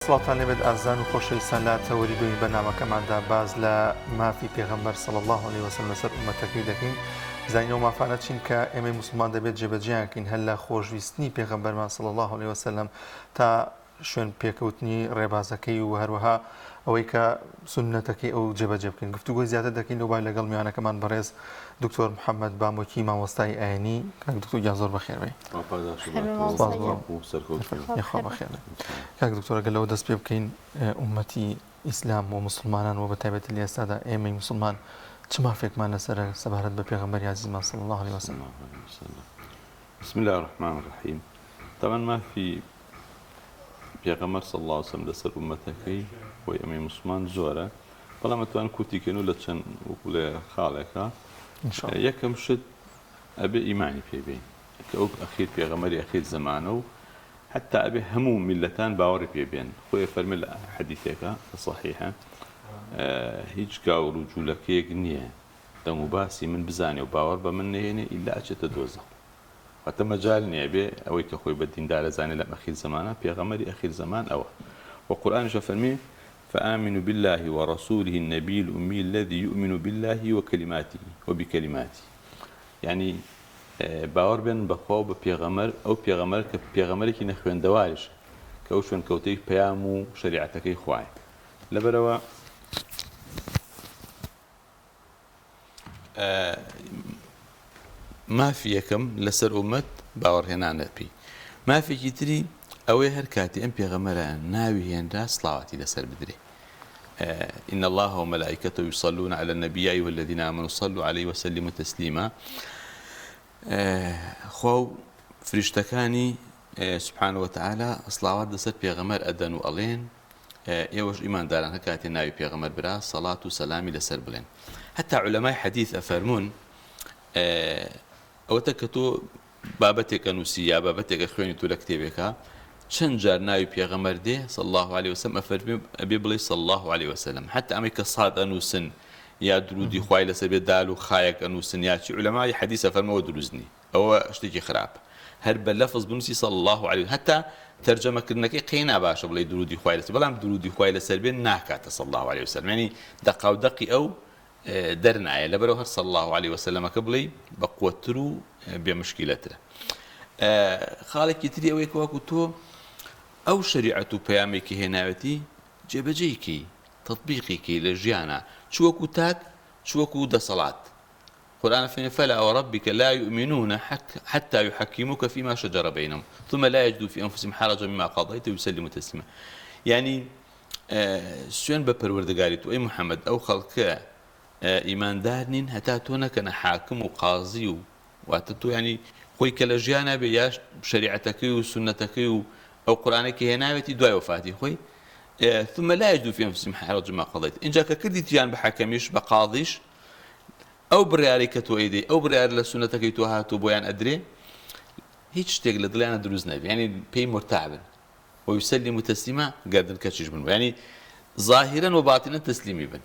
سڵاتان لێبێت ئازان و خۆشەویستان لە تەوەری دوی بەنامەکەماندا باز لە مافی پێغەمبەر صلی الله عليه وسلم لەسەر ئومەتەکەی دەکەین. زانینەوە مافانە چین کە ئێمەی موسڵمان دەبێت جێبەجێیانکەین هەر لە خۆشویستنی پێغەمبەرمان صلی الله عليه وسلم تا شوێن پێکەوتنی ڕێبازەکەی و هەروەها ئەوەی کە سنەتەکەی ئەو جێبەجێ بکەین. گفتوگۆی زیاتر دەکەین لەوبای لەگەڵ میوانەکەمان بەڕێز دکتۆر محەممەد بامۆکی مامۆستای ئاینی. کاک دکتۆر گیان زۆر بەخێربێ. کاک دکتۆر ئەگەر لەوە دەست پێ بکەین ئومەتی ئیسلام و مسلمانان و بەتایبەتی لە ئێستادا ئێمەی مسلمان چ مافێکمان لەسەرە سەبارەت بە پێغەمبەری عەزیزمان صلی الله عليه وسلم؟ بسم الله الرحمن الرحيم. طبعا ما في پێغەمبەر صلی الله عليه وسلم لەسەر ئومەتەکەی بۆ ئێمەی مسلمان زۆرە، بەڵام ئەتوان کوتیکەن و لە چەند وەکو لە خاڵێکە یەکەم شت ئەبێ ئیمانی پێبین کە ئەو ئەخیر پێغەمبەری ئەخیر زەمانە و حتا ئەبێ هەموو میلەتان باوەڕی پێبێن. خۆی فەرمێ لە حەدیثێکە صحیحە هیچ گاوڕ و جوولەکەیەک نییە دەم و باسی من بزانێ و باوەڕ بە من نەهێنێ ئیلا ئەچێتە دۆزەخ. حتى مجال نيابي أو كخوي بدين دار زاني لما أخير زمانه بيغمري أخير زمان أو والقرآن شفرمي فآمنوا بالله ورسوله النبي الأمي الذي يؤمن بالله وكلماته وبكلماته. يعني باور بين بخوا ببيغمر أو بيغمر كبيغمر كي نخوين دوارش كوشون كوتي بيامو شريعتك إخوان لبروا ما في يكم لسر أمت باور هنا نبي ما في كتري أو هركاتي أم بيغمران ناوي هندا صلواتي لسر بدري إن الله وملائكته يصلون على النبي أيها الذين آمنوا صلوا عليه وسلموا تسليما. خو فرشتكاني سبحانه وتعالى صلوات لسر بيغمر أدن وألين يوش إيمان داران هكاتي ناوي بيغمر برا صلاة وسلامي لسر بلين. حتى علماء حديث أفرمون ئەوەتە کە تۆ بابەتێکە نووسی یا بابەتێکە خوێنی تو لە کتێبێکە چەند جار ناوی پێغەمبەر دێ صلی الله عليه وسلم ئەفەرمێ ئەبێ بڵێ صلی الله عليه وسلم. حتى ئەمەی کە ساد ئەنووسن یا درودی خوای لەسەر بێ دال و خایەک ئەنووسن یا چی علەمای حەدیث ئەفەرمەوە دروست نی، ئەوە شتێکی خراپ. هەر بە لەفظ بنووسی صلی الله عليه حتى تەرجەمەکردنەکەی قەینا باشە بڵێ درودی خوای لەسەر، بەڵام درودی خوای لەسەر بێ ناکاتە صلی الله عليه وسلم، یعنی دەقا و دەقی ئەو دەرنایە لەبەرەوە هەر صلی الله عليه وسلم کە بڵێ بەقووەتر و بێمشکیلەترە. خاڵێکی تری ئەوەیە کە وەکو تۆ ئەو شەریعەت و پەیامێکی هێناوەتی جێبەجێیکەی تەطبیقیکەی لە ژیانە چوەکو تاک چوەکو دەسەڵات. قورآن فەرمێ فەلا وەڕەبیکە لا يؤمنون حتى يحكموك فيما شجر بينهم ثم لا يجدوا في أنفسهم حرجا مما قضيت ويسلموا تسليما. يعني سوێن بە پەروەردگاری تو ئەی محەممەد ئەو خەڵکە ئیماندار نین هەتا تۆ نەکەنە حاکم و قازی و واتە تۆ ینی خۆی کە لە ژیانە بێ یا شەریعەتەکەی و سنەتەکەی و ئەو قورآنێکی هێناوێتی دوای وفاتی خۆی ثم لا يجدوا في أنفسهم حرجا مما قضيت. اینجا کە کردی تیان بە حەکەمیش بە قاضیش ئەو بڕیارەی کە تۆ ئەیدەی ئەو بڕیار لە سنەتەکەی تۆ هاتوو بۆیان ئەدرێ هیچ شتێک لە دڵیانە دروست نەبێ، ینی پێی مرتاعبن ويسلموا تسليما قادر كاتشيش بن يعني ظاهرا وباطنا تسليمي بن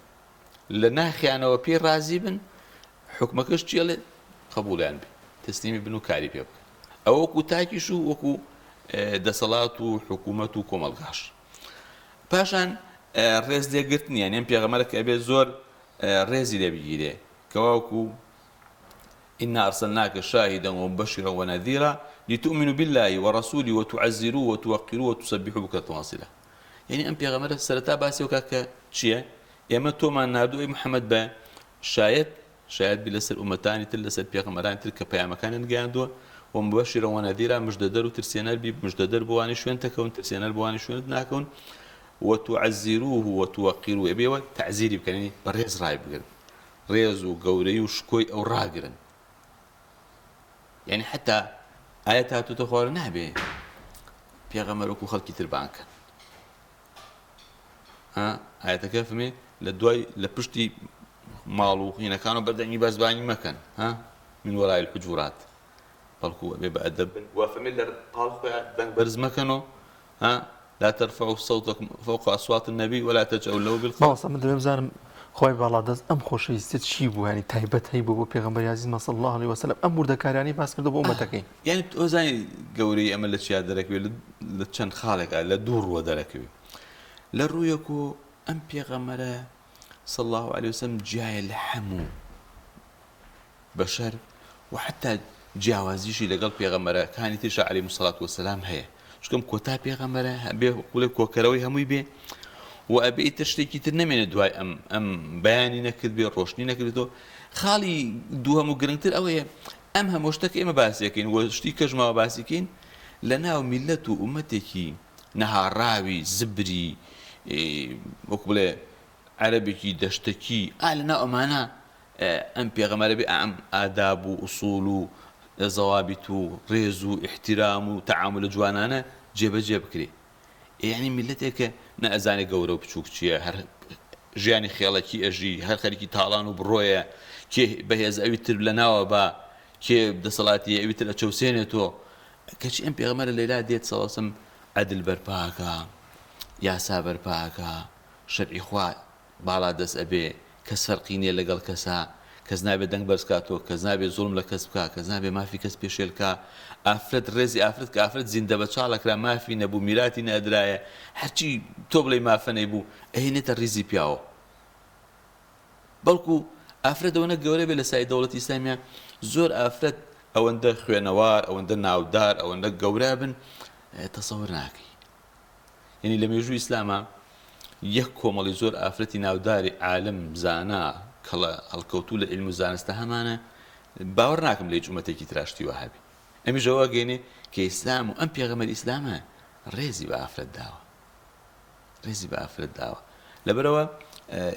لنا خيانه وبي رازي بن حكمك اشتيل قبول يعني تسليمي بن وكاري بيبك او كو تاكي شو وكو دسلات وحكومه وكم الغاش باشان ريز دي قرتني يعني ام بيغمرك ابي زور ريزي دي بيجي كواكو إنا أرسلناك شاهدا ومبشرا ونذيرا لتؤمنوا بالله ورسوله وتعزروه وتوقروه وتسبحوا بكرة واصلة. يعني أم بيغمر السرطة باسي وكاك شيء ياما توما نادو أي محمد با شايد بلسر أمتاني تلسر بيغمران تلك بيا مكان نقاندو ومبشرا ونذيرا مجددر وترسينال بي مجددر بواني شوين تكون ترسينال بواني شوين ناكون وتعزروه وتوقروه يبيوا تعزيري بكاني بريز رايب ريز وقوري وشكوي أو راقرن. يعني حتى آياتها تتخور نهبه بيغمرك وخلق تربانك آياتها كيف لدواي لبشتي مالو هنا كانوا بدأني بازباني مكان من وراء الحجرات قالوا بيبقى أدب وفميلر قالوا بنك برز مكانه لا ترفعوا صوتكم فوق أصوات النبي ولا تجعلوا له بالقول. خۆی باڵادەست ئەم خۆشەویستیت چی بوو؟ ینی تایبەت هەی بوو بۆ پێغەمبەری عەزیزمان صلی الله عليه وسلم ئەم وردەکاریانەی باس کردو بۆ ئومەتەکەی. یعنی ئۆزانی گەورەی ئەمە لە چیا دەرەکەوێت لە چەند خاڵێکە لە دوو ڕووە دەرەکەوێت. لە ڕوویەک و ئەم پێغەمبەرە صلى الله عليه وسلم جایە لە هەموو بەشەر و حتا جیاوازیشی لەگەڵ پێغەمبەرەکانی ترش عەلەیهیمو سەڵات وەسەلام هەیە چونکە کۆتا پێغەمبەرە بێ وڵێ کۆکەرەوەی هەمووی بێ و ئەبێ تر شتێکی تر نەمێنێت دوای ئەم بەیانی نەکرد بێ ڕۆشنی نەکردێتەوە خاڵی دووهەم و گرنگتر ئەوەیە ئەم هەموو شتەکە ئێمە باسیەکەین و شتی کەژماوە باسیکەین لە ناو میلەت و ئومەتێکی نەهاڕاوی زبری وەکو بڵێ عەرەبێکی دەشتەکی لە ناو ئەمانە ئەم پێغەمبەرە بێ ئەم ئاداب و ئوسوڵ و زەوابیت و ڕێز و ئیحتیرام و تەعامل جوانانە جێبەجێ بکرێ یعنی میلەتێکە نە ئەزانێ گەورە و بچووک چییە هەر ژیانی خێڵەکی ئەژی هەر خەریکی تاڵان و بڕۆیە کێ بەهێز ئەوی تر لە ناوە بە کێ دەسەڵاتی ئەوی تر ئەچەوسێنێتەوە کەچی ئەم پێغەمبەرە لەیلا دێت سەڵاسم عەدل بەرپاکە یاسا بەرپاکە شەرعی خوا باڵا دەست ئەبێ کەس فەرقی نییە لەگەڵ کەسا کەس نابێت دەنگ بەرزکاتەوە کەس نابێت زوڵم لە کەس بکە کەس نابێت مافی کەس پێشێلکە ئافرەت ڕێزی ئافرەت کە ئافرەت زیندە بە چاڵەکرا مافی نەبوو میراتی نەدرایە هەرچی تۆ بڵێ مافە نەیبوو ئەهێنێتە ڕیزی پیاوە بەڵکو ئافرەت ئەوەنە گەورە بێ لە سای دەوڵەتی ئیسلامیە زۆر ئافرەت ئەوەندە خوێنەوار ئەوەندە ناودار ئەوەندە گەورە بن تەسەوور ناکەی یعنی لە مێژووی ئیسلامە یەک کۆمەڵی زۆر ئافرەتی ناوداری عالم زانا کەڵە هەڵکەوتوو لە علم و زانستە هەمانە باوەڕ ناکەم لە هیچ ئومەتێکی تراشتی وەهابی ئەمیش ئەوە گەێنێ کە ئیسلام و ئەم پێغەمبەر ئیسلامە ڕێزی بە ئافرەت داوە ڕێزی بە ئافرەت داوە لەبەرەوە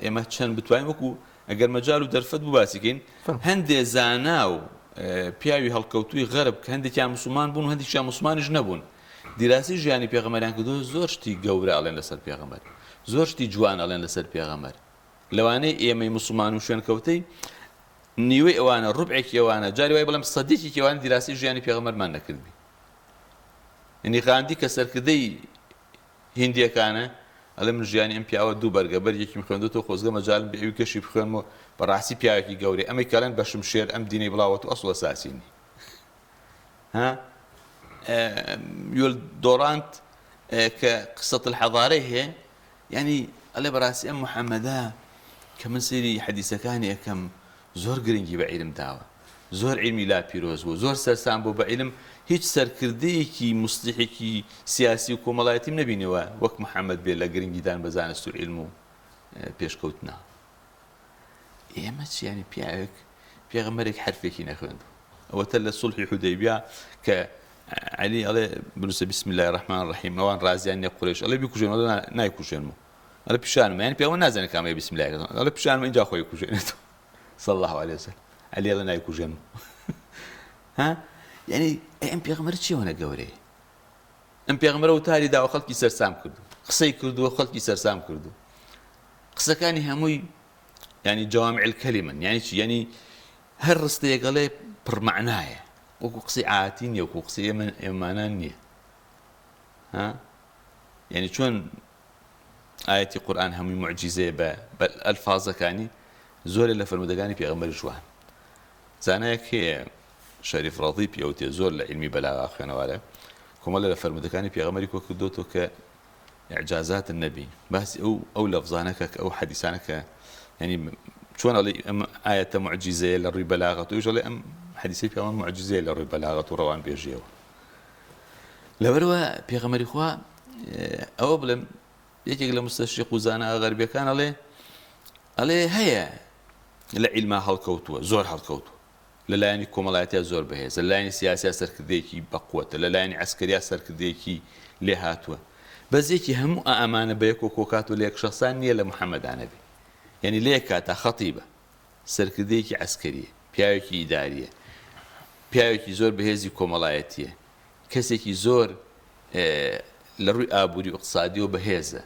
ئێمە چەند بتوانین وەکو ئەگەر مەجال و دەرفەت بوو باسیکەین هەندێ زانا و پیاوی هەڵکەوتووی غەرب کە هەندێکیان موسڵمان بوون و هەندێکیان موسڵمانیش نەبوون دیراسی ژیانی پێغەمبەریان کردووە زۆر شتی گەورە ئەڵێن لەسەر پێغەمبەر زۆر شتی جوان ئەڵێن لەسەر پێغەمبەر لەوانەیە ئێمەی موسڵمان و شوێنکەوتەی نیوەی ئەوانە ڕوبعێکی ئەوانە جاری وای بەڵام سەدێکی ئەوانە دیراسی ژیانی پێغەمبەرمان نەکردبی یعنی غاندی کە سەرکردەی هیندیەکانە ئەڵێ من ژیانی ئەم پیاوە دوو بەرگە بەرگێکی خوێندوەوە خۆزگە مەجالم بە ئەوی کەشی بخوێنمەوە بەڕاستی پیاوێکی گەورەی ئەمەی کەڵێن بە شمشێر ئەم دینەی بڵاوەت و ئەسڵ ئەساسینی يول دورانت كقصة الحضارة هي يعني على براسي أم محمدا كمن سيري حديث كان كم زور جرينجي بعلم داوة زور علمي لا بيروز وزور سرسان بو بعلم هيج سركرديكي مصلحكي سياسي وكمالاتي من بينوا وك محمد بيلا جرينجي دان بزانستو علمو بيشكوتنا إيمتش يعني بيعك بيغمرك حرفك ناخذ وتل الصلح حديبية ك علي الله بنوس بسم الله الرحمن الرحيم نوان رازيان قريش الله بيكوجن ولا نايكوجن الله بيشان يعني بيوم نازل كامل بسم الله الله بيشان من جا خوي كوجن صلى الله عليه وسلم علي الله نايكوجن ها يعني ام بيغمر شي وانا قوري ام بيغمر وتاري دا خلقي سرسام كردو قصي كردو خلقي سرسام كردو قصه كان هموي يعني جوامع الكلمه يعني شي يعني هالرستي قال بر معناه وكو قصي عاتينية وكو قصي يمانانية ها يعني شون آية القرآن هم معجزة بالألفاظ كاني زور اللي في المدقاني في غمر جوان زاناك هي شريف رضيب يوتي زور لعلمي بلاغة أخوانا ولا كما اللي في المدقاني في غمر كوكدوتو كإعجازات النبي بس أو لفظانك أو حديثانك يعني شون آية معجزة للري بلاغة ويجي أم حديثي في معجزة للري بلاغة وروان بيجيو لبروا بيغمر إخوة أو بلم يجي لمستشرق وزانا غربي كان عليه هيا لعلم هالكوتو زور هالكوتو لا يعني كمالاتي زور بهيز لا يعني سياسة سركديكي بقوة لا يعني عسكرية سركديكي لهاتوا بس يجي هم أمانة بيكو كوكاتو ليك شخصان يلا محمد عنبي يعني ليكاتا خطيبة سركديكي عسكرية بياوكي إدارية بياوكي زور بهيزي كمالاتية كسيكي زور لروي آبوري اقتصادي وبهيزة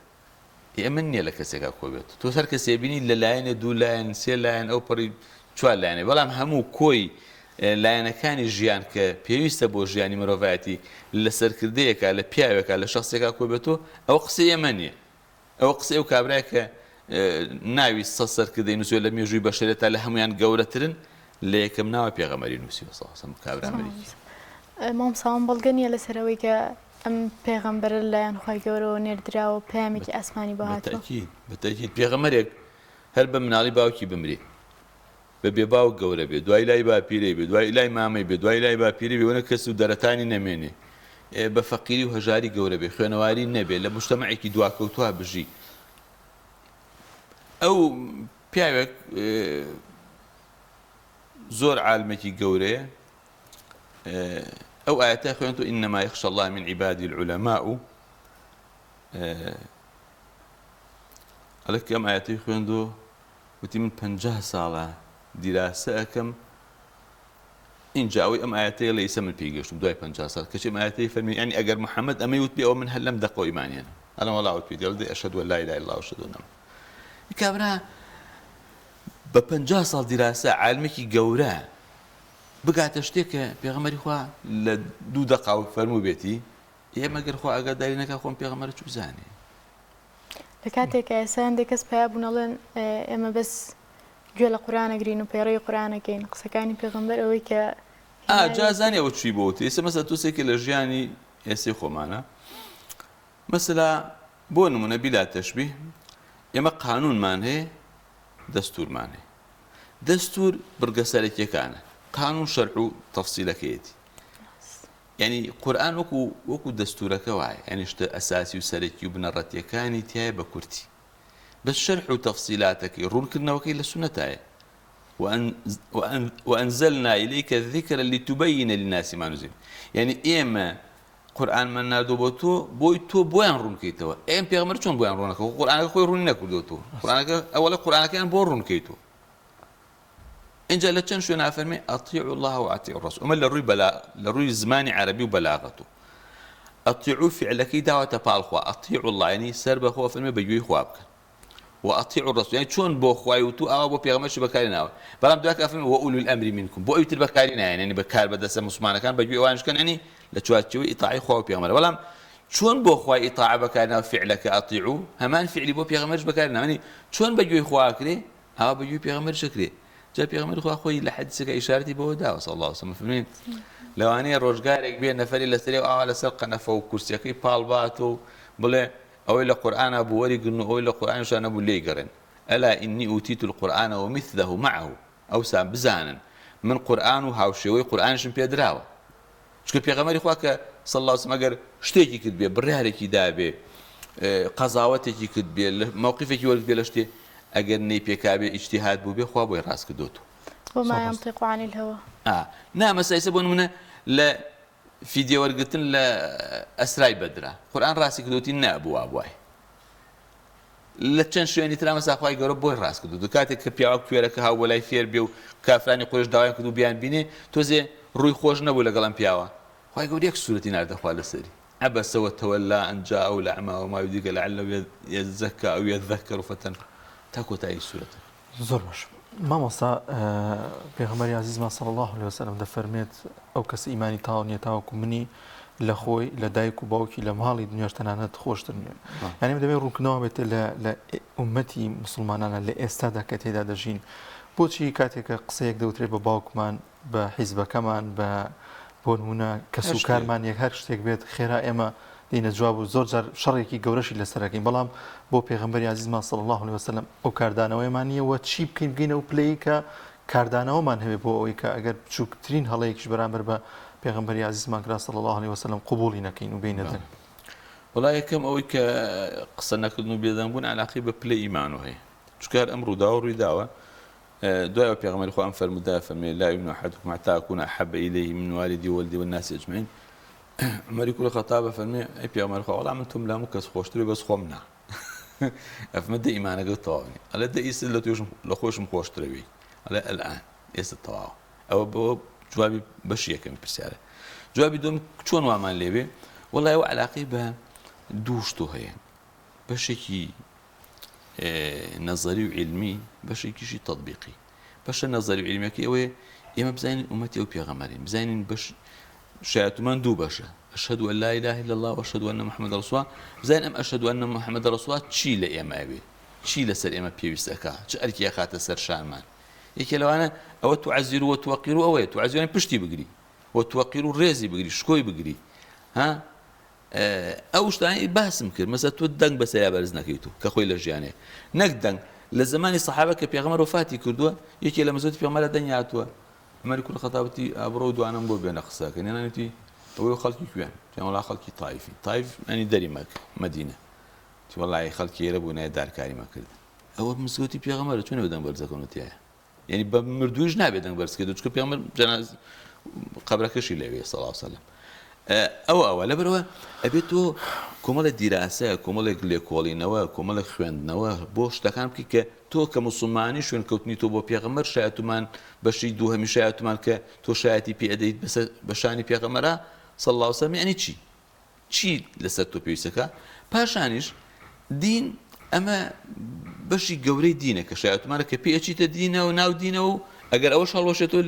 يأمني لك سيكا كوبيتو تو سر كسيبيني للاين دو لاين سي لاين أو بري شوال لاين بلام همو كوي لاين كان جيان كبيويستا بو جياني مروفاتي لسركديكا لبياوكا لشخصيكا كوبيتو أو قصي يمني أو قصي وكابراكا ناوي سەسەر کردەی نووسێ لە مێژووی بەشەرێتە لە هەمویان گەورەترن لە یەکەم ناوە پێغەمبەری نووسیوە سەڵاسەم کابرا ئەمریکی مام ساوام بەڵگە نییە لەسەرەوەی کە ئەم پێغەمبەرە لەلایەن خی گەورەوە نێردراوە پامێکی ئاسمانی بۆ هاتووە بەتەکیید پێغەمبەرێک هەر بە مناڵی باوکی بمرێ بە بێ باوک گەورە بێ دوای لای باپیرەی بێ دوای لای مامەی بێ دوای لای باپیری بێوەنە کەس و دەرەتانی نەمێنێ بە فەقیری و هەژاری گەورە بێ خوێنەواری نەبێت لە مجتەمەعێکی دواکەوتووە بژی ئەو پیاوێک زۆر عالمێکی گەورەیە ئەو ئاەتە خوێنتو ئینەما یەخشە الله من عیبادی العولەماء ئەڵێ ئەم ئاەتەی خوێندو وتی من 50 ساڵە دیراسە ئەەکەم اینجا ئەوەی ئەم ئاەتەیە لە ئیسە من پێیگەشتم دوای 50 ساڵ کەچی ئەم ئاەتەی فەرمی ینی ئەگەر محەممەد ئەمەی وت پێ ئەوە من هەر لەم دەقە ئیمانیانە ئەلەم وەڵاوت پێ دێڵ ئەشهەدو ئەن لا ئیلاها ئیلا الله وأشهد أن کابرا بە 50 ساڵ دیراسە عالمێکی گەورە بگاتە شتێک کە پێغەمبەری خوا لە 2 دقا فەرموو بێتی ئێمە گەر خوا ئاگاداری نەکا خۆم پێغەمبەرە چ بزانێ لە کاتێکە ئێستا هەندێک کەس پیا بوونەڵێن ئێمە بەس گوێ لە قورآنەگرین و پێڕەوی قورآنەکەین قسەکانی پێغەمبەر ئەوەی کە جازانێەوە چی بۆتی ئێستا مەسە تووسێکی لە ژیانی ئێستی خۆمانە مەسەلا بۆ نمونە بیلا تەشبیه ئێمە قانونمان هەیە دەستورمان هەیە دەستور بڕگەسەرەکیەکانە قانون شەرع و تەفسیلەکەیەتی یعنی قورآن وەکو دەستورەکە وایە یعنی شتە ئەساسی و سەرەکی و بنەڕەتیەکانی تایە بە کورتی بەس شەرح و تەفسیلاتەکەی ڕوونکردنەوەکەی لە سونەتایە وأنزلنا إليك الذكر لتبين للناس ما نزل يعني إما قرآن من نادو بوتو بويتو بوين رون كيتو إم بيغمر چون بوين رونك قرآن خوي رون نكردوتو قرآن أولا قرآن كان بور رون كيتو إن جاء لتشن شو نافرمي أطيعوا الله وأطيعوا الرسول وما لروي زماني عربي وبلاغته أطيعوا فعلك دعوة بالخوا أطيعوا الله يعني سرب خوا فرمي بيجوي خوابك وأطيعوا الرسول يعني شون بو خواي وتو أو بو بيغمر شو بكارنا بلام دواك أفهم وأولو الأمر منكم بو أيت البكارنا يعني بكار بدس مسلمان كان بيجوي وانش كان يعني لتشواتشوي إطاعي خوا بيغمر بلام شون بو خواي إطاعة بكارنا فعلك أطيعوا همان فعلي بو بيغمر بكارنا يعني شون بيجوي خوا كري أو بيجوي بيغمر شكري جا پێغەمبەری خوا خۆی لە حەدیسەکە ئیشارەتی بەوە داوە صلی الله علیه وسلم فەرمێن لەوانەیە ڕۆژگارێک بێ نەفەری لەسەری و ئاوا لەسەر قەنەفە و کورسیەکەی پاڵبات و بڵێ ئەوەی لە قورئانە بوو وەریگرن و ئەوەی لە قورئانیشان نەبوو لێی گەڕێن ئەلا ئینی ئوتیت القورئان ومثله معه ئەوسا بزانن من قورئان و هاوشێوەی قورئانیشم پێدراوە چونکە پێغەمبەری خوا کە صلی الله علیه وسلم ئەگەر شتێکی کرد بێ بڕیارێکی دابێ قەزاوەتێکی کرد بێ موقفێکی وەرگ بێ لە شتێ ئەگەر نەی پێکابێ ئیجتیهاد بوو بێ خوا بۆی ڕاست کردوتەوە وما ينطق عن الهوى نامەسایسە بۆ نمونە لە فیدیۆ وەرگرتن لە ئەسرای بەدرا قورئان ڕاستی کردوتی نەبووە وای لە چەند شوێنی ترا مەساخوای گەورە بۆی ڕاست کردو کاتێک کە پیاوە کوێرەکە هاو بەلای فێر بێ و کافرانی قورێش داوایان کرد و بیان بینێ تۆزێ ڕووی خۆش نەبوو لەگەڵم پیاوە خوای گەورە یەک سوورەتی ناردەخوا لەسەری عبس وتولى أن جاءه الأعمى وما يدريك لعله يزكى أو يذكر فتنفع تاكو تاي سورة زۆر باش مامۆستا پێغەمبەری عەزیزمان صلی الله علیه وسلم دەفەرمێت ئەو کەس ئیمانی تاو نییە تاوەکو منی لە خۆی لە دایک و باوکی لە ماڵی دنیاش تەنانەت خۆشتر نیە یعنی دەبێت ڕوونکردنەوە بێتە لە ئومەتی مسلمانانە لە ئێستادا کە تێدا دەژین بۆچی کاتێکە قسەیەک دەوترێت بە باوکمان بە حیزبەکەمان بە بۆ نمونە کەس و کارمان یەک هەر شتێک بێت خێرا ئێمە دینە جواب و زۆر جار شەڕێکی گەورەشی لەسەرەکەین بەڵام بۆ پێغەمبەری عەزیزمان صلی الله علیه وسلم ئەو کاردانەوەیمان نییە و چی بکەین بگەینە و پلەی کە کاردانەوەمان هەبێ بۆ ئەوەی کە ئەگەر بچووکترین هەڵەیەکیش بەرامبەر بە پێغەمبەری عەزیزمان کرا صلی الله علیه وسلم قبوڵی نەکەین و بینە دەن وڵای یەکەم ئەوەی کە قسە نەکردن و بێدەنبوون عەلاقەی بە پلەی ئیمان هەیە چونکە ئەم ڕوودا و ڕووی داوە دوای پێغەمبەری خوا ئەم فەرموودا فەرمێ لا يؤمن أحدكم حتى أكون أحب إليه من والدي وولدي والناس أجمعين عمەری کوڕی خەتاب فەرمێ ئەی پێغەمبەر خوا وەڵام من تۆم لامو کەس خۆشتری بەس خۆم نا ئەفمە دە ئیمانەکە تەواو نیە ئەڵێ دە ئیسر لە توێشم لە خۆشم خۆشترەوەی ئەڵێ ئەلئان ئێستا تەواوە ئەوە بۆ جوابی بەشی یەکەمی پرسیارە جوابی دوم چۆن وامان لێبێ وەڵای ئەوە عەلاقەی بە دوو شتۆ هەیە بەشێکی نەزەری و عیلمی بەشێکیشی تەطبیقی بەشە نەزەری و عیلمیەکەی ئەوەیە ئێمە بزانین ئومەتی ئەو پێغەمبەرین بزانین بەش شایەتمان دوو بەشە أشهد أن لا إله إلا الله وأشهد أن محمد رسول الله زين أم أشهد أن محمد رسول الله چی لە ئێمە ئەوێ چی لەسەر ئێمە پێویستەکە چ ئەرکی خاتە سەر شانمان یەکێ لەوانە ئەوە توعەزیر و توەقیر و ئەوەیە توعەزیرانی پشتی بگری و توەقیر و ڕێزی بگری شکۆی بگری ها ئەو شتانی باسم کرد مەسە تۆ دەنگ بە سەریا بەرز نەکەیت و کە خۆی لە ژیانێ نەک دەنگ لە زمانی سەحابە کە پێغەمبەر وفاتی کردووە یەکێ لە مەزۆتی پێغەمبەر دەنگی هاتووە عومەری کوڕ خەتابەتی ئابڕۆ و دوانم بۆ بێنە قسەکە نێنێتی ئەوەی خەڵکی کوێن پێڵا خەڵکی تایفی تایف ئەنی دەری مەدینە وڵی خەڵکی ئێرە بوو نایە دارکاری مەکرد ئەوە مزگەوتی پێغەمبەرە چۆنێ دەنگ بەرزەکەونەتیایە یعنی بە مردوویش نابێت دەنگ بەرزکرد چکە پێغەمبەر جەناز قەبرەکەشی لەوێ سەڵاو عەلەیهی وسەلەم ئەوە لەبەرەوە ئەبێت تۆ کۆمەڵە دیراسە کۆمەڵێک لێکۆڵینەوە کۆمەڵێک خوێندنەوە بۆ شتەکان بکەی کە تۆ کە موسڵمانی شوێن کەوتنی تۆ بۆ پێغەمبەر شایەتمان بەشی دووهەمی شایەتمان کە تۆ شایەتی پێ ئەدەیت بە شانی پێغەمبەرە صلی الله علیه وسلم یعنی چی لەسەر تۆ پێویستەکە پاشانیش دین ئەمە بەشی گەورەی دینە کە شایەتمانە کە پێ ئەچیتە دینەوە ناو دینەوە و ئەگەر ئەوەش هەڵوەشێت تۆ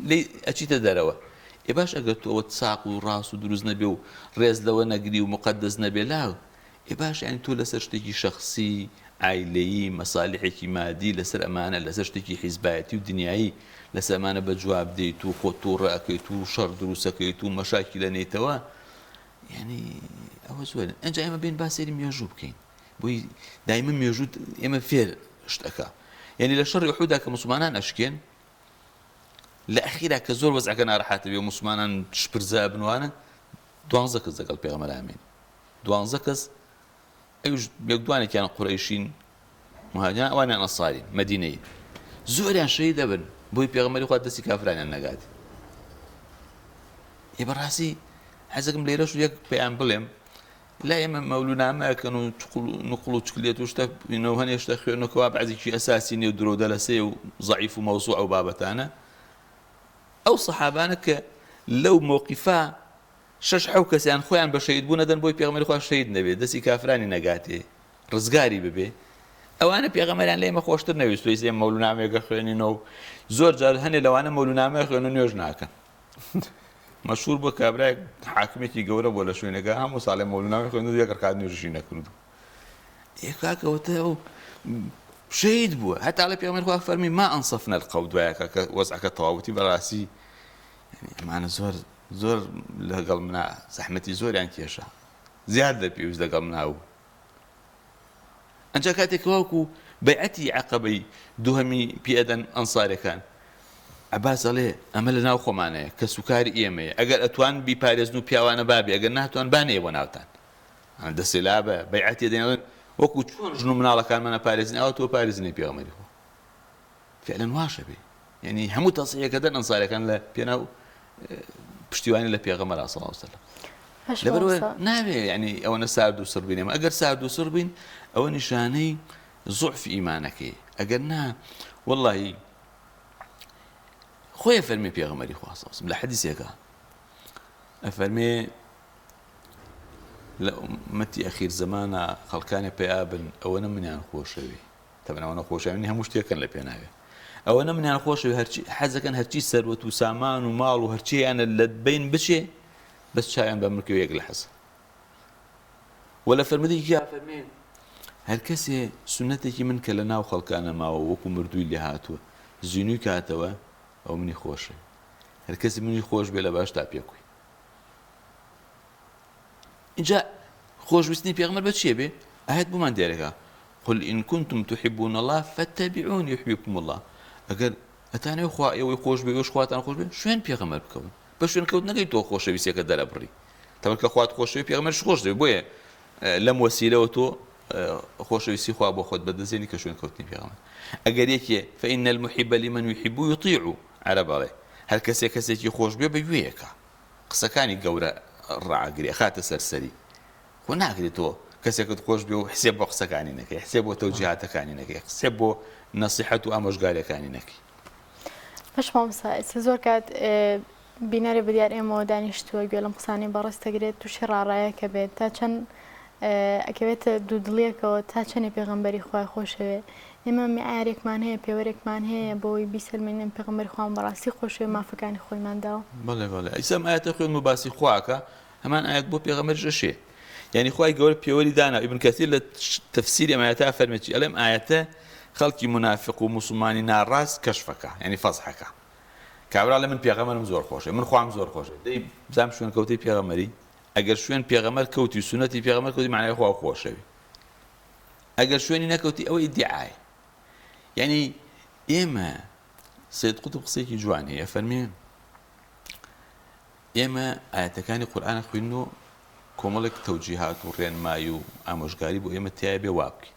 لێ ئەچیتە دەرەوە ئێ باش ئەگەر تۆ ئەوە ساق و ڕاست و دروست نەبێ و ڕێز لەوە نەگری و مقدس نەبێ لاو ئێ باش یعنی تۆ لەسەر شتێکی شەخسی عایلەیی مەسالیحێکی مادی لەسەر ئەمانە لەسەر شتێکی حیزبایەتی و دنیایی لەسەر ئەمانە بە جواب دەیت و خۆت تۆ ڕائەکەیت و شەڕ دروستەکەیت و مەشاکی لەنێیتەوە یعنی ئەوە زۆرن ئەنجا ئێمە بێن با سێری مێژوو بکەین بۆی دایمە مێژوو ئێمە فێر شتەکە یعنی لە شەڕی ئوحودا کە موسڵمانان ئەشکێن لە ئەخیرا کە زۆر وەزعەکە ناڕەحاتە بێ و موسڵمانان شپرزە بنوانە 12 کەس لەگەڵ پێغەمبەر ئامین 12 کەس ئەوش یەکدوانێکیان قوڕەیشین مهاجران ئەوانیان ئەنساری مەدینەی زۆریان شەهید دەبن بۆی پێغەمبەری خوا دەستی کافرانیان نەگات ێ بەڕاستی حەزەکەم لێرەش یەک پێیان بڵێم لا ئێمە مەولونامەکەن و نقڵ و چکلێت و شتە هەنێ شتە خوێنەوە بەعزێکی ئەساسی نێ و درۆ دەلەسێ و ضعیف و مەوزوع و بابەتانە ئەو سەحابانە کە لەو مۆقیفا 6 کەسیان خۆیان بە شەهید بوو نەدەن بۆی پێغەمبەری خوا شەهید نەبێت دەستی کافرانی نەگاتێ ڕزگاری ببێ ئەوانە پێغەمبەریان لە ئێمە خۆشتر نەویست توی ئێمە مەولونامەیەکە خوێنینەوە زۆر جار هەنێ لەوانە مەولونامەیە خوێن و نوێژ ناکەن مەشهور بۆ کابرایەک حاکمێکی گەورە بۆ لە شوێنەکە هەموو ساڵێ مەولونامەی خوێن و یەک ڕکات نوێژی نەکرد کاکەوتە ئەو شەهید بووە هەتا لە پێغەمبەری خوا فەرمی ما ئەنسەفنە القەول دوایەکە کە وەزعەکە تەواوەتی بەڕاستی ئەمانە زۆر لەگەڵ منە زەحمەتی زۆریان کێشە زیاد لە پێویست لەگەڵ مناوە ئەنجا کاتێک وەکو بەیعەتی عەقەبەی دووهەمی پێدەن ئەنساریەکان عەباس ئەڵێ ئەمە لە ناو خۆمانەیە کە سوکاری ئێمەیە ئەگەر ئەتوان بیپارێزن و پیاوانە بابێ ئەگەر ناتوان بانەیە بۆ ناوتان دەستێ لابە بەیعەتی دێنەوەن وەکو چۆن ژن و مناڵەکانمانە پارێزن ئەوە تۆ پارێزنی پێغەمبەری خوا فعلەن واشە بێ یعنی هەموو تەسیحێکە دەن ئەنساریەکان لە پێناو پشتیوانی لە پێغەمبەر صلی الله علیه وسلم لەبەرەوە نابێ یعنی ئەوەنە سارد و سڕ بین ئەگەر سارد و سڕ بین ئەوە نیشانەی ضعف ئیمانەکەی ئەگەر نا واللهی خۆی فەرمی پێغەمبەری خوا صلی الله علیه وسلم لە حەدیثێکە ئەفەرمێ لە ئومەتی ئەخیر زەمانە خەڵکانی پێیابن ئەوەنە منیان خۆشەوی تەمەن ئەوەنە خۆشەوی هەموو شتێکن لە پێ ناوێ ئەوەنە منیان خۆشەوی هەرچی حەزەکەن هەرچی سەروەت و سامان و ماڵ و هەرچییانە لە بین بچێ بەس چایان بە ملکەوەیەک لە حەزە وە لە فەرمودێکی فەرمێ هەر کەسێ سونەتێکی من کە لە ناو خەڵکانە ماوە وەکو مردووی لێ هاتووە زینووی کاتەوە ئەو منی خۆشە هەر کەسی منی خۆش بێ لە باش تا پێکوی اینجا خۆشویستنی پێغەمبەر بە چیە بێ ئاەت بۆمان دیارەکە قل إن كنتم تحبون الله فاتبعوني يحببكم الله ئەگەر ئەتانەوێ خوا ئێوەی خۆش بێ ئێوەش خواتان خۆش بێ شوێن پێغەمبەر بکەون بە شوێن کەوت نەکەی تۆ خۆشەویستیەکە دەرەبڕی تەمەن کە خوات خۆشەوی پێغەمبەرش خۆش دەوێت بۆیە لەم وەسیلەوە تۆ خۆشەویستی خوا بۆ خۆت بەدەستێنی کە شوێن کەوتنی پێغەمبەر ئەگەر یەکێ فإن المحب لمن يحب يطيع عەرەب ئەڵێ هەر کەسێکی خۆش بێ بە گوێیەکە قسەکانی گەورە ڕائەگرێ خاتە سەرسەری خۆ ناگرێت تۆ کەسێکت خۆش بێ و حسێب بۆ قسەکانی نەکەی حسێب بۆ تەوجیهاتەکانی نەکەی حسێب بۆ نەسیحەت و ئامۆژگاریەکانی نەکەی باش مامۆستا زۆر کات بینەرە بەدیار ئێمەوە دانیشتووە گوێ لەم قسانی بەڕستەگرێت تووشی ڕاڕایەکە بێت تا چەند ئەکەوێتە دوودڵیەکەوە تا چەندی پێغەمبەری خوای خۆشەوێ ئێمە میعارێکمان هەیە پێوەرێکمان هەیە بۆی بیسەلمێنین پێغەمبەری خوان بەڕاستی خۆشەوێ مافەکانی خۆیمان داوە بەڵێ بەڵێ ئیسەم ئاەتە خوێن و باسی خواکە هەمان ئاەت بۆ پێغەمبەر ژەشێ یعنی خوای گەورە پێوەری دانا ئیبن کەثیر لە تەفسیری ئەم ئاەتە فەرمێتی ئەڵێم ئاەتە خەڵکی منافق و موسڵمانی ناڕاست کەشفەکە یعنی فەزحەکە کابرا لە من پێغەمبەرم زۆر خۆشە من خوام زۆر خۆشە دەی بزانم شوێن کەوتەی پێغەمبەری ئەگەر شوێن پێغەمبەر کەوتی سونەتی پێغەمبەر کەوتی معنای خوا خۆشەوی ئەگەر شوێنی نەکەوتی ئەوە ئیدعای یعنی ئێمە سید قوتب قسەیەکی جوانەیە ئەفەرمێ ئێمە ئاەتەکانی قورئان خوێن و کۆمەڵێک تەوجیهات و ڕێنمایی و ئامۆژگاری بۆ ئێمە تایە بێ وا بکەین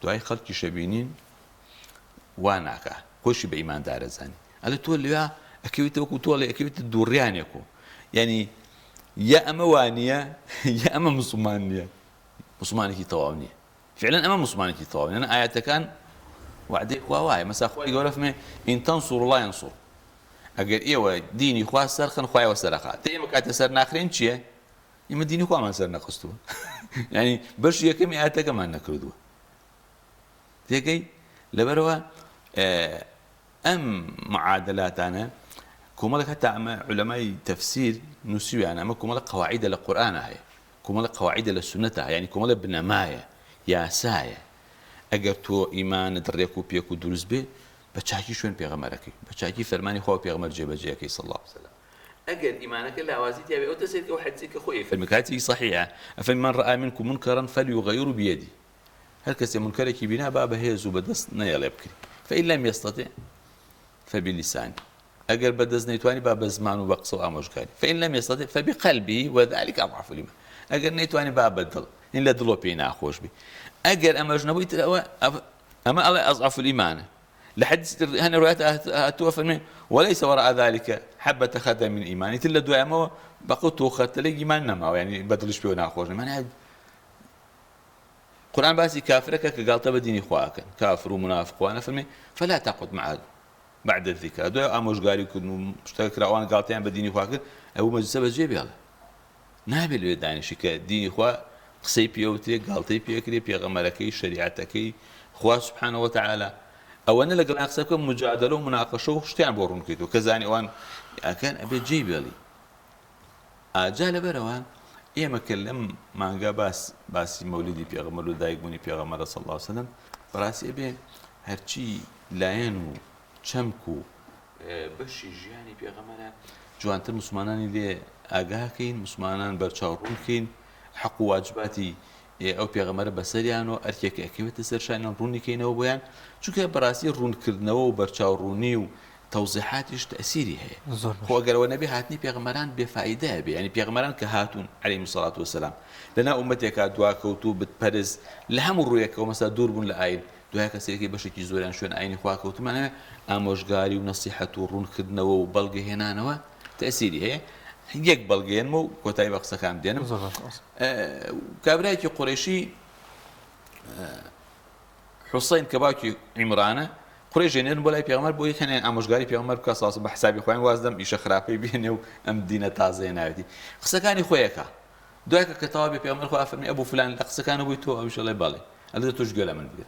دوای خەڵکی شەبینین وا ناکە خۆشی بە ئیماندارە زانی ئەلە تۆ لێوە ئەکەویتە وەکو تۆڵێ ئەکەویتە دووڕیانێک و یعنی یا ئەمە وانە یا ئەمە مسلمان نییە مسلمانێکی تەواو نییە فعلا ئەمە مسلمانێکی تەواو نیە ئاەتەکان وعدەی خوا وایە مەسا خوای گەورە فەرمێ ئین تەنسوڕ الله ينصر ئەگەر ئێوە دینی خوا سەرخن خوایەوە سەرەخات ئێمە کاتە سەر ناخرێن چییە؟ ئێمە دینی خوامان سەر نەخستووە ینی بەش یەکەمی ئاەتەکەمان نەکردووە تێگەی لەبەرەوە ئەم معادلاتانە کۆمەڵێک هەتا ئەمە علەمای تەفسیر نووسیویان ئەمە کۆمەڵە قەواعیدە لە قورئانە هەیە کۆمەڵە قەواعیدە لە سونەتە هەیە ینی کۆمەڵە بنەمایە یاسایە ئەگەر تۆ ئیمانت ڕێک و پێک و دروست بێ بە چاکی شوێن پێغەمبەرەکەی بە چاکی فەرمانی خوا و پێغەمبەر جێبەجێەکەی صلی الله علیه وسلم ئەگەر ئیمانەکە لاوازی تیا بێ ئەو دەسێت ئەو حەدیثی کە خۆی فەرمی کاتی صحیحە ئەفەرمی من رأى منكم منكرا فليغيره بيده هەر کەسێ منکەرێکی بینا با بەهێز و بەدەست نەیەڵێ بکری فإن لم يستطع فبلسانه ئەگەر بەدەست نەیتوانی با بە زمان و بە قسە و ئامۆژگاری فإن لم يستطع فبقلبه وذلك أضعف الإيمان ئەگەر نەیتوانی با بەدڵ این لە دڵۆ پێی ناخۆش بی ئەگەر ئەمەش نەبووی تر ئەمە ئەڵێ أضعف الإيمان لحديث هنا روايات هاتوها فرمي وليس وراء ذلك حبة خردل من إيمان يتلا دو أمو بقوتو خردل إيمان نما يعني بدلش بيو ناخوش ما القرآن باسي كافرك كقالت بديني خواك كافر ومنافق وأنا فرمي فلا تقعد معه بعد الذكر دو أموش قالي كن مشترك رأوان قالتين بديني خواك أبو مجلس بجيب يلا نابل يداني شك ديني خوا قصي بيوتي قالتي بيكري بيغمركي شريعتكي خوا سبحانه وتعالى ئەوەنە لەگەڵ ئاقسەکە مجادلە و مناقەشە و شتیان بۆ ڕوون کردو کە زانی ئەوان ئەکەن ئەبێت جێی بێڵی ئاجا لەبەرەوە ئێمە کە لەم مانگا باسی مەولیدی پێغەمبەر و دایکبوونی پێغەمبەر صلی الله علیه وسلم بەڕاستی ئەبێ هەرچی لایەن و چەمک و بەشی ژیانی پێغەمبەرە جوانتر مسلمانانی لێ ئاگاکەین مسلمانان بەرچاوڕوونکەین حەق و واجباتی ئەو پێغەمبەرە بەسەریان و ئەرکێکە ئەکەوێتە سەر شانیان ڕوونیکەینەوە بۆیان چونکە بەڕاستی ڕوونکردنەوە و بەرچاوڕوونی و تەوزیحاتیش تەسیری هەیە خۆ ئەگەرەوە نەبێ هاتنی پێغەمبەران بێفائیدەیە بێ ینی پێغەمبەران کە هاتوون عەلەیهیمو السەڵاتو وەسەلام لەناو ئوممەتێکا دواکەوتو بتپەرز لە هەموو ڕوویەکەوە مەسا دوور بوون لە ئاین دوای کەسێکی بەشێکی زۆریان شوێن ئاینی خوا کەوتمانەوێ ئامۆژگاری و نەسیحەت و ڕوونکردنەوە و بەڵگەهێنانەوە تەسیری هەیە یەک بەڵگەێنمە و کۆتایی بە قسەکان دێنم کابرایەکی قوڕیشی حوسەین کە باوکی عیمرانە قوڕیش ژێنێرن بۆ لای پێغەمبەر بۆ یەک هەنێن ئامۆژگاری پێغەمبەر بکە ساسە بە حسابی خۆیان واز دەم ئیشە خراپەی بێنێ و ئەم دینە تازەیە ناوێتی قسەکانی خۆیەکە دوای کە تەواو بێ پێغەمبەر خوا فەرمی ئەبوو فلان لە قسەکانە بووی تۆ ئەویش ئەڵێ بەڵێ ئەڵێ تۆش گوێ لە من بگرە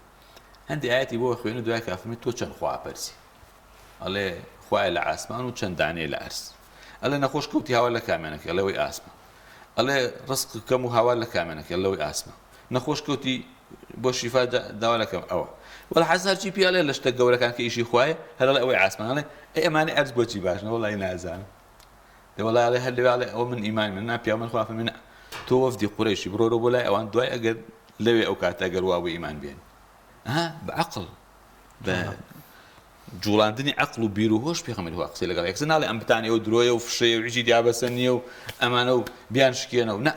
هەندێک ئاەتی بۆ خوێن دوای کە فەرمی تۆ چەند خوا پەرسی ئەڵێ خوایە لە ئاسمان و چەند دانەیە لە ئەرز ئەڵێ نەخۆش کەوتی هاوا لە کامێنەکە لەوەی ئاسمان ئەڵێ ڕزق کەم و هاوا لە کامێنەکە لەوەی ئاسمان نەخۆش کەوتی بۆ شیفا داوا لەکەم ئەوە وەڵا حەزار چی پێڵێ لە شتە گەورەکان کە ئیشی خوایە هەر لە ئەوەی ئاسمان ئەڵێ ئەمانە ئەرز بۆچی باشنە وەڵای نازانم وەڵا ئەڵێ هەر لەوێ ئەڵێ ئەوە من ئیمان من پێغەمبەر خوا فەرمی تۆ وەفدی قوڕیشی بڕۆرە بۆ لای ئەوان دوای ئەگەر لەوێ ئەو کاتە ئەگەر وا بۆ ئیمان بێن بەعەقڵ بە جوڵاندنی عەقڵ و بیر و هۆش پێغەمبەری خوا قسەی لەگەڵ یەکسەر ناڵێ ئەم بتانەوە درۆیە و فشەیە و عیجی دیابەسە نییە و ئەمانە و بیان شکێنەوە نە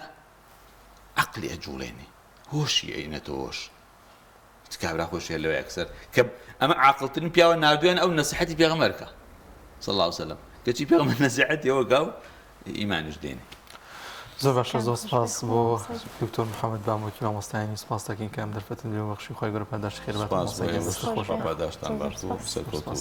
عەقڵی ئەجوڵێنی هۆشی ئەینەتە هۆش کابرا خۆشیە لەوە یەکسەر کە ئەمە عاقڵترین پیاوە نردویان ئەو نەسیحەتی پێغەمبەرکە صلی الله علیه وسلم کەچی پێغەمبەر نەسیحەتی ئەوە گاو ئیمانیش دێنێ زۆر باشە زۆر سپاس بۆ دکتۆر محەممەد بامۆکی مامۆستایانی سپاس دەکەین کە ئەم دەرفەتن لێ بەخشی خۆی گەورە پاداش خێر بات پاداشتان باش و سەرکەوتو